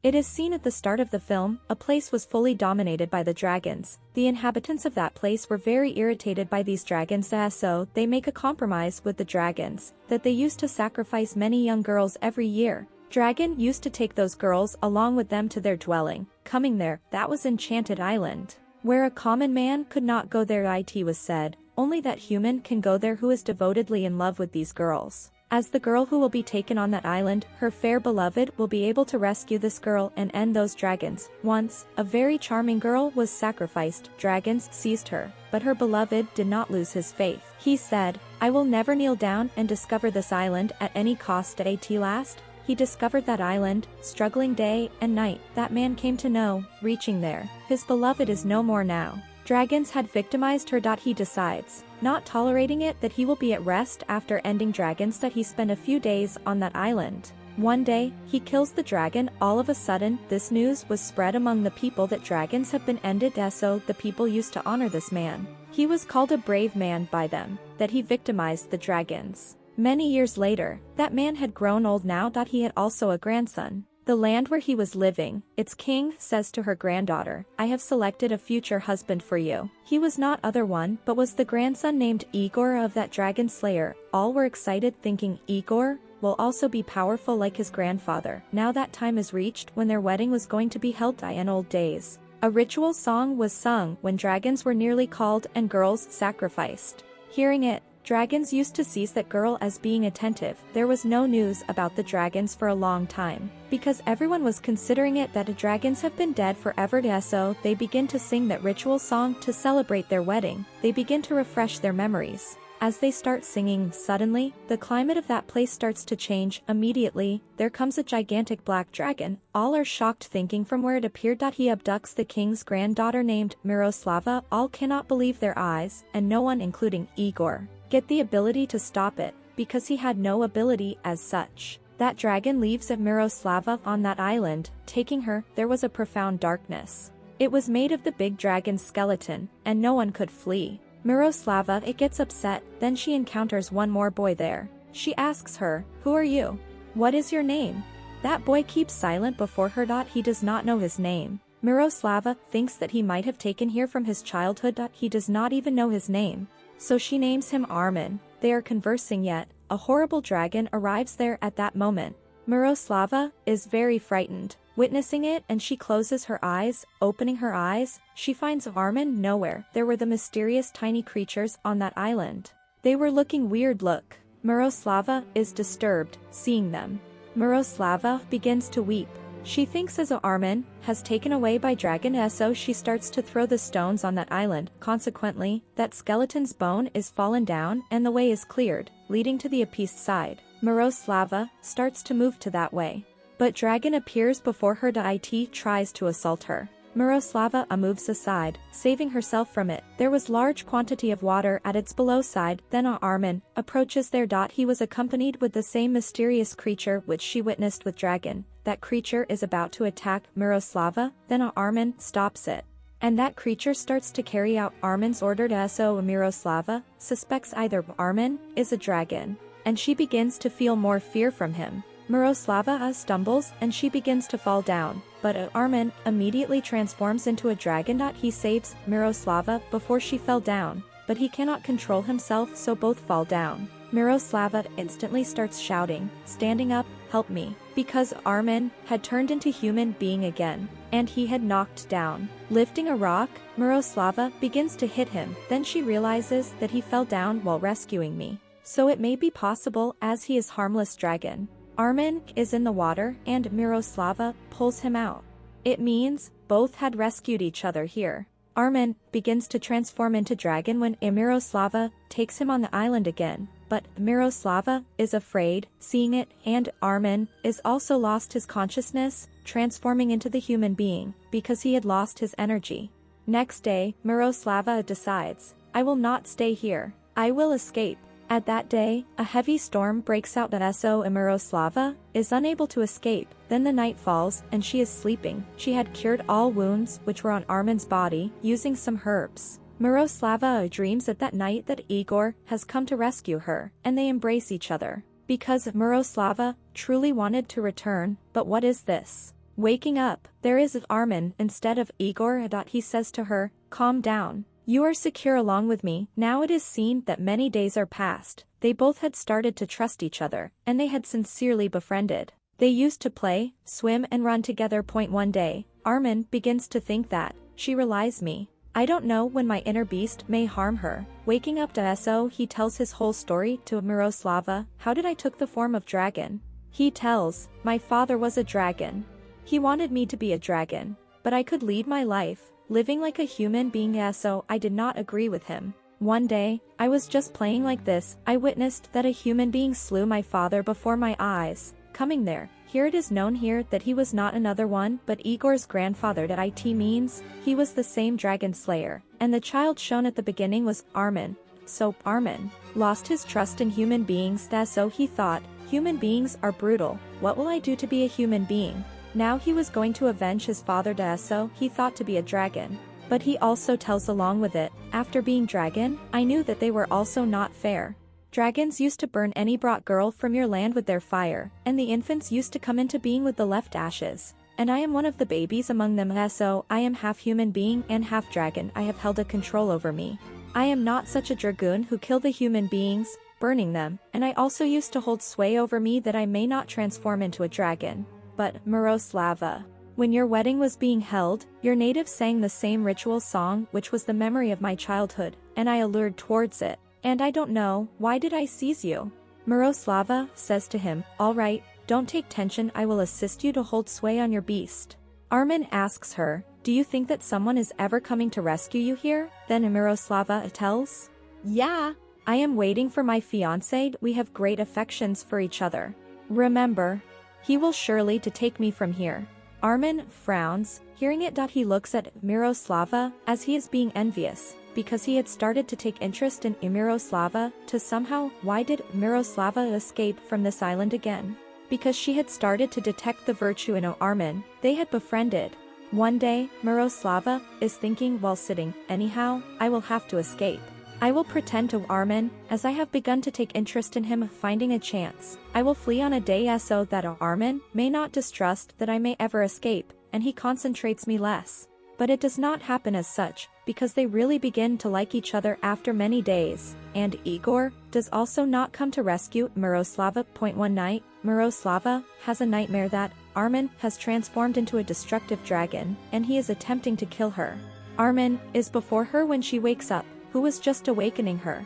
It is seen at the start of the film, a place was fully dominated by the dragons. The inhabitants of that place were very irritated by these dragons, so they make a compromise with the dragons, that they used to sacrifice many young girls every year. Dragon used to take those girls along with them to their dwelling. Coming there, that was Enchanted Island, where a common man could not go there. It was said, only that human can go there who is devotedly in love with these girls. As the girl who will be taken on that island, her fair beloved will be able to rescue this girl and end those dragons. Once, a very charming girl was sacrificed. Dragons seized her, but her beloved did not lose his faith. He said, I will never kneel down and discover this island at any cost. At last, he discovered that island, struggling day and night. That man came to know, reaching there, his beloved is no more now. Dragons had victimized her. He decides, not tolerating it, that he will be at rest after ending dragons, that he spent a few days on that island. One day, he kills the dragon. All of a sudden, this news was spread among the people that dragons have been ended, so the people used to honor this man. He was called a brave man by them, that he victimized the dragons. Many years later, that man had grown old now. He had also a grandson. The land where he was living, its king says to her granddaughter, I have selected a future husband for you. He was not other one, but was the grandson named Igor of that dragon slayer. All were excited, thinking Igor will also be powerful like his grandfather. Now that time is reached when their wedding was going to be held. In old days, a ritual song was sung when dragons were nearly called and girls sacrificed. Hearing it, dragons used to seize that girl as being attentive. There was no news about the dragons for a long time, because everyone was considering it that the dragons have been dead forever. So they begin to sing that ritual song to celebrate their wedding. They begin to refresh their memories. As they start singing, suddenly, the climate of that place starts to change. Immediately, there comes a gigantic black dragon. All are shocked, thinking from where it appeared. He abducts the king's granddaughter named Miroslava. All cannot believe their eyes, and no one, including Igor, get the ability to stop it, because he had no ability as such. That dragon leaves Miroslava on that island, taking her. There was a profound darkness. It was made of the big dragon's skeleton, and no one could flee. Miroslava gets upset, then she encounters one more boy there. She asks her, who are you? What is your name? That boy keeps silent before her. He does not know his name. Miroslava thinks that he might have taken here from his childhood. He does not even know his name. So she names him Armin. They are conversing, yet a horrible dragon arrives there at that moment. Miroslava is very frightened, witnessing it, and she closes her eyes. Opening her eyes, she finds Armin nowhere. There were the mysterious tiny creatures on that island. They were looking weird. Look. Miroslava is disturbed, seeing them. Miroslava begins to weep. She thinks as Armin has taken away by dragon, so she starts to throw the stones on that island. Consequently, that skeleton's bone is fallen down and the way is cleared, leading to the appeased side. Miroslava starts to move to that way, but dragon appears before her. It tries to assault her. Miroslava moves aside, saving herself from it. There was large quantity of water at its below side. Then Armin approaches there. He was accompanied with the same mysterious creature which she witnessed with dragon. That creature is about to attack Miroslava. Then Armin stops it, and that creature starts to carry out Armin's order. So Miroslava suspects either Armin is a dragon, and she begins to feel more fear from him. Miroslava stumbles and she begins to fall down, but Armin immediately transforms into a dragon. He saves Miroslava before she fell down, but he cannot control himself, so both fall down. Miroslava instantly starts shouting, standing up, help me, because Armin had turned into human being again, and he had knocked down. Lifting a rock, Miroslava begins to hit him. Then she realizes that he fell down while rescuing me, so it may be possible as he is harmless dragon. Armin is in the water and Miroslava pulls him out. It means both had rescued each other here. Armin begins to transform into dragon when Miroslava takes him on the island again, but Miroslava is afraid, seeing it, and Armin is also lost his consciousness, transforming into the human being, because he had lost his energy. Next day, Miroslava decides, I will not stay here. I will escape. At that day, a heavy storm breaks out. So Miroslava is unable to escape. Then the night falls and she is sleeping. She had cured all wounds which were on Armin's body using some herbs. Miroslava dreams at that night that Igor has come to rescue her, and they embrace each other. Because Miroslava truly wanted to return, but what is this? Waking up, there is Armin instead of Igor. He says to her, "Calm down. You are secure along with me." Now it is seen that many days are past. They both had started to trust each other, and they had sincerely befriended. They used to play, swim and run together. One day, Armin begins to think that, she relies me. I don't know when my inner beast may harm her. Waking up to So he tells his whole story to Miroslava. How did I took the form of dragon? He tells, my father was a dragon. He wanted me to be a dragon, but I could lead my life, living like a human being. So I did not agree with him. One day, I was just playing like this. I witnessed that a human being slew my father before my eyes. Coming there, here it is known here that he was not another one but Igor's grandfather. That it means, he was the same dragon slayer, and the child shown at the beginning was Armin. So Armin lost his trust in human beings. So he thought, human beings are brutal. What will I do to be a human being? Now he was going to avenge his father. So he thought to be a dragon. But he also tells along with it, after being dragon, I knew that they were also not fair. Dragons used to burn any brought girl from your land with their fire, and the infants used to come into being with the left ashes. And I am one of the babies among them. So I am half human being and half dragon. I have held a control over me. I am not such a dragoon who kill the human beings, burning them, and I also used to hold sway over me that I may not transform into a dragon. But, Miroslava, when your wedding was being held, your natives sang the same ritual song which was the memory of my childhood, and I allured towards it. And I don't know, why did I seize you? Miroslava says to him, all right, don't take tension, I will assist you to hold sway on your beast. Armin asks her, do you think that someone is ever coming to rescue you here? Then Miroslava tells, yeah. I am waiting for my fiancé. We have great affections for each other. Remember, he will surely to take me from here. Armin frowns, hearing it. He looks at Miroslava as he is being envious, because he had started to take interest in Miroslava to somehow. Why did Miroslava escape from this island again? Because she had started to detect the virtue in Armin. They had befriended. One day, Miroslava is thinking while sitting, anyhow, I will have to escape. I will pretend to Armin, as I have begun to take interest in him. Finding a chance, I will flee on a day so that Armin may not distrust that I may ever escape, and he concentrates me less. But it does not happen as such, because they really begin to like each other after many days, and Igor does also not come to rescue Miroslava. One night, Miroslava has a nightmare that Armin has transformed into a destructive dragon, and he is attempting to kill her. Armin is before her when she wakes up, who was just awakening her.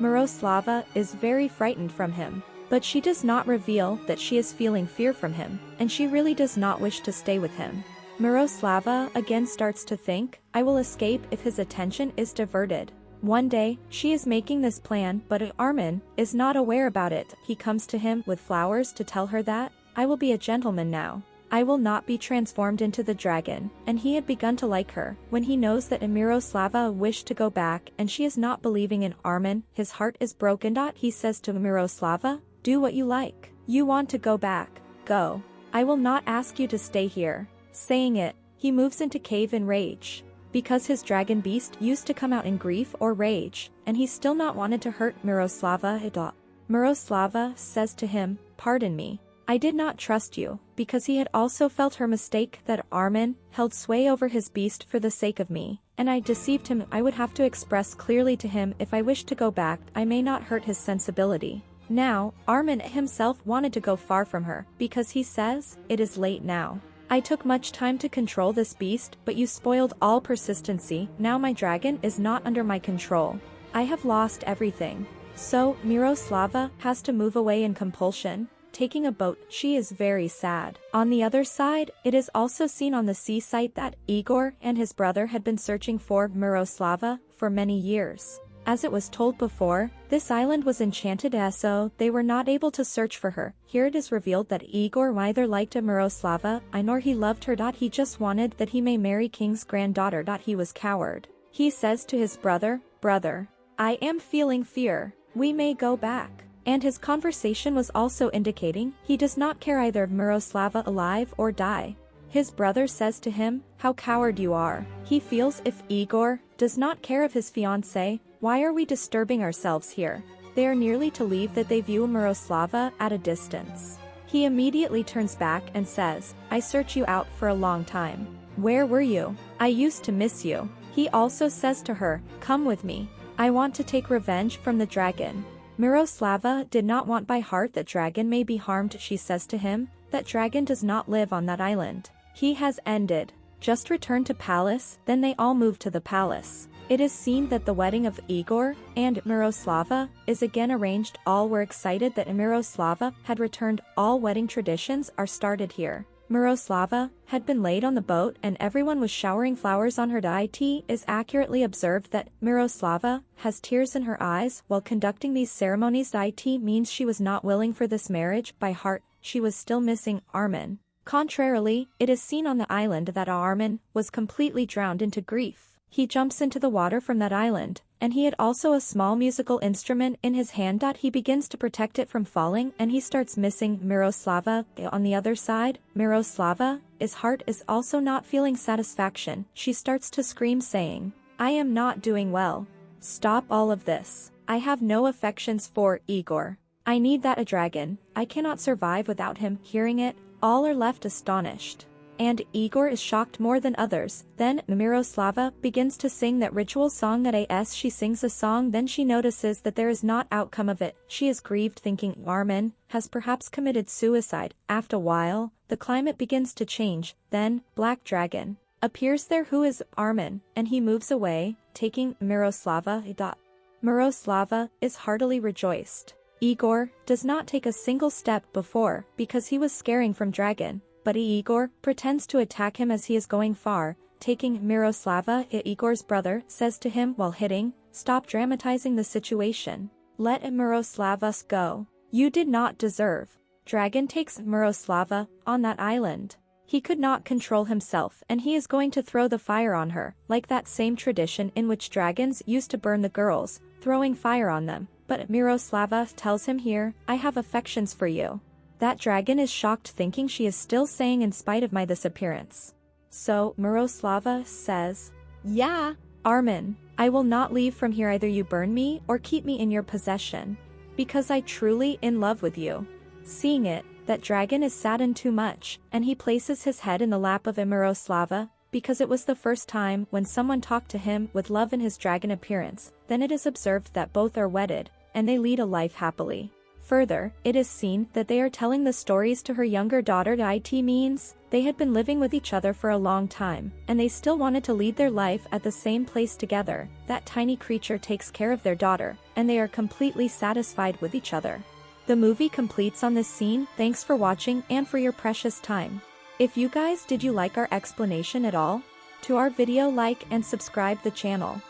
Miroslava is very frightened from him, but she does not reveal that she is feeling fear from him, and she really does not wish to stay with him. Miroslava again starts to think, I will escape if his attention is diverted. One day, she is making this plan, but Armin is not aware about it. He comes to him with flowers to tell her that, I will be a gentleman now. I will not be transformed into the dragon, and he had begun to like her. When he knows that Miroslava wished to go back and she is not believing in Armin, his heart is broken. He says to Miroslava, do what you like. You want to go back, go. I will not ask you to stay here. Saying it, he moves into cave in rage. Because his dragon beast used to come out in grief or rage, and he still not wanted to hurt Miroslava at all. Miroslava says to him, pardon me. I did not trust you, because he had also felt her mistake that Armin held sway over his beast for the sake of me, and I deceived him. I would have to express clearly to him if I wished to go back. I may not hurt his sensibility. Now, Armin himself wanted to go far from her, because he says, it is late now. I took much time to control this beast, but you spoiled all persistency. Now my dragon is not under my control. I have lost everything. So, Miroslava has to move away in compulsion. Taking a boat, she is very sad. On the other side, it is also seen on the seaside that Igor and his brother had been searching for Miroslava for many years. As it was told before, this island was enchanted, so they were not able to search for her. Here it is revealed that Igor neither liked Miroslava nor he loved her. He just wanted that he may marry king's granddaughter. He was coward. He says to his brother, brother, I am feeling fear. We may go back. And his conversation was also indicating he does not care either of Miroslava alive or die. His brother says to him, how coward you are. He feels if Igor does not care of his fiancée, why are we disturbing ourselves here? They are nearly to leave that they view Miroslava at a distance. He immediately turns back and says, I searched you out for a long time. Where were you? I used to miss you. He also says to her, come with me. I want to take revenge from the dragon. Miroslava did not want by heart that dragon may be harmed. She says to him, that dragon does not live on that island. He has ended. Just return to palace. Then they all move to the palace. It is seen that the wedding of Igor and Miroslava is again arranged. All were excited that Miroslava had returned. All wedding traditions are started here. Miroslava had been laid on the boat and everyone was showering flowers on her. It is accurately observed that Miroslava has tears in her eyes while conducting these ceremonies. It means she was not willing for this marriage. By heart, she was still missing Armin. Contrarily, it is seen on the island that Armin was completely drowned into grief. He jumps into the water from that island, and he had also a small musical instrument in his hand. He begins to protect it from falling and he starts missing Miroslava. On the other side, Miroslava's heart is also not feeling satisfaction. She starts to scream saying, I am not doing well. Stop all of this. I have no affections for Igor. I need that a dragon. I cannot survive without him. Hearing it, all are left astonished. And Igor is shocked more than others. Then Miroslava begins to sing that ritual song as she sings a song. Then she notices that there is not outcome of it. She is grieved thinking Armin has perhaps committed suicide. After a while, the climate begins to change. Then Black Dragon appears there who is Armin and he moves away, taking Miroslava. Miroslava is heartily rejoiced. Igor does not take a single step before because he was scaring from dragon. But Igor pretends to attack him as he is going far, taking Miroslava. Igor's brother says to him while hitting, stop dramatizing the situation. Let Miroslava go. You did not deserve. Dragon takes Miroslava on that island. He could not control himself and he is going to throw the fire on her, like that same tradition in which dragons used to burn the girls, throwing fire on them. But Miroslava tells him here, I have affections for you. That dragon is shocked thinking she is still saying in spite of my disappearance. So Miroslava says, yeah, Armin, I will not leave from here. Either you burn me or keep me in your possession. Because I truly in love with you. Seeing it, that dragon is saddened too much, and he places his head in the lap of Miroslava, because it was the first time when someone talked to him with love in his dragon appearance. Then it is observed that both are wedded, and they lead a life happily. Further, it is seen that they are telling the stories to her younger daughter. It means they had been living with each other for a long time, and they still wanted to lead their life at the same place together. That tiny creature takes care of their daughter, and they are completely satisfied with each other. The movie completes on this scene. Thanks for watching and for your precious time. If you guys did you like our explanation at all? To our video, like and subscribe the channel.